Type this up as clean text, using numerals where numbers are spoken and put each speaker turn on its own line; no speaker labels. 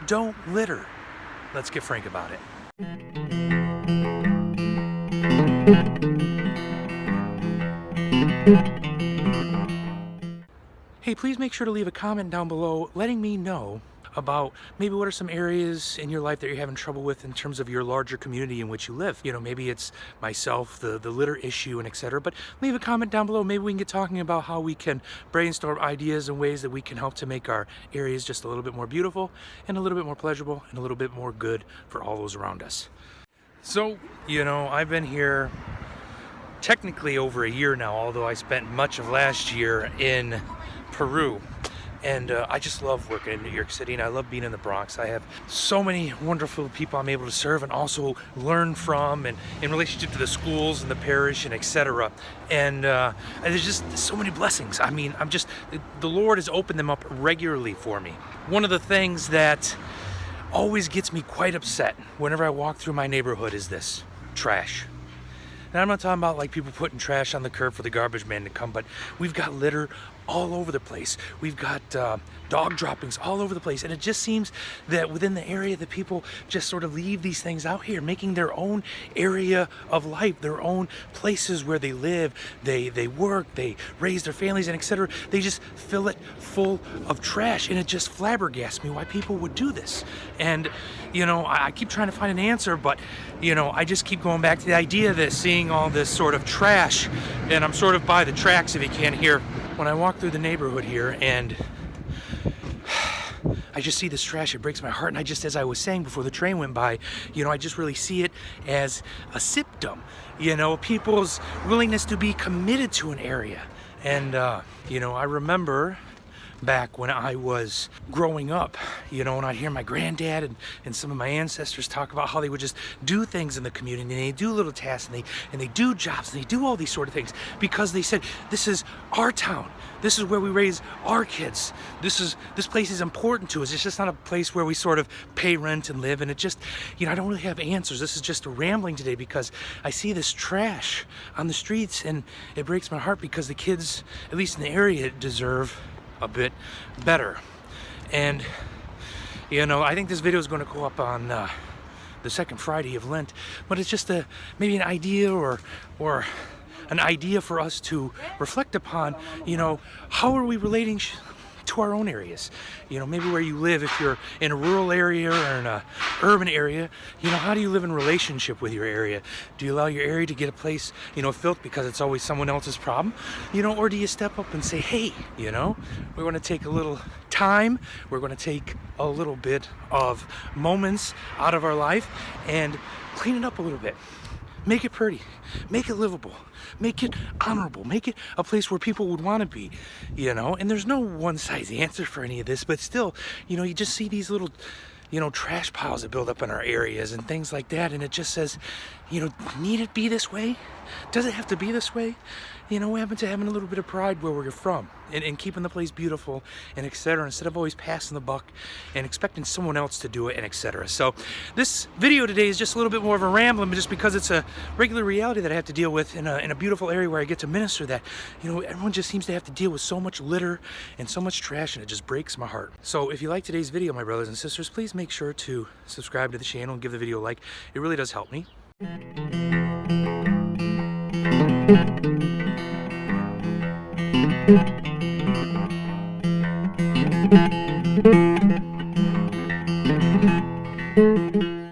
don't litter. Let's get frank about it. Hey, please make sure to leave a comment down below letting me know about maybe what are some areas in your life that you're having trouble with in terms of your larger community in which you live. You know, maybe it's myself, the litter issue, and etc. But leave a comment down below. Maybe we can get talking about how we can brainstorm ideas and ways that we can help to make our areas just a little bit more beautiful and a little bit more pleasurable and a little bit more good for all those around us. So, you know, I've been here technically over a year now, although I spent much of last year in Peru. And I just love working in New York City, and I love being in the Bronx. I have so many wonderful people I'm able to serve and also learn from, and in relationship to the schools and the parish and etc. And there's just so many blessings. I mean, the Lord has opened them up regularly for me. One of the things that always gets me quite upset whenever I walk through my neighborhood is this: trash. And I'm not talking about like people putting trash on the curb for the garbage man to come, but we've got litter all over the place. We've got dog droppings all over the place. And it just seems that within the area that people just sort of leave these things out here, making their own area of life, their own places where they live, they work, they raise their families, and etc. They just fill it full of trash, and it just flabbergasts me why people would do this. And you know, I keep trying to find an answer, but you know, I just keep going back to the idea that seeing all this sort of trash, and I'm sort of by the tracks if you can't hear, when I walk through the neighborhood here and I just see this trash, it breaks my heart. And I just, as I was saying before the train went by, you know, I just really see it as a symptom, you know, people's willingness to be committed to an area. And, you know, I remember back when I was growing up, you know, and I'd hear my granddad and some of my ancestors talk about how they would just do things in the community, and they do little tasks, and they do jobs, and they do all these sort of things because they said, this is our town, this is where we raise our kids, this place is important to us. It's just not a place where we sort of pay rent and live. And it just, you know, I don't really have answers. This is just a rambling today because I see this trash on the streets, and it breaks my heart because the kids, at least in the area, deserve a bit better. And you know, I think this video is going to go up on the second Friday of Lent, but it's just maybe an idea or an idea for us to reflect upon. You know, how are we relating to our own areas? You know, maybe where you live, if you're in a rural area or in a urban area, you know, how do you live in relationship with your area? Do you allow your area to get a place, you know, filth because it's always someone else's problem? You know, or do you step up and say, hey, you know, we're going to take a little time, we're going to take a little bit of moments out of our life and clean it up a little bit. Make it pretty, make it livable, make it honorable, make it a place where people would want to be, you know. And there's no one size answer for any of this, but still, you know, you just see these little, you know, trash piles that build up in our areas and things like that, and it just says, you know, need it be this way? Does it have to be this way? You know, what happened to having a little bit of pride where we're from and keeping the place beautiful and etc., instead of always passing the buck and expecting someone else to do it and etc. So this video today is just a little bit more of a rambling, just because it's a regular reality that I have to deal with in a beautiful area where I get to minister that, you know, everyone just seems to have to deal with so much litter and so much trash, and it just breaks my heart. So if you like today's video, my brothers and sisters, please make sure to subscribe to the channel and give the video a like. It really does help me. Thank you.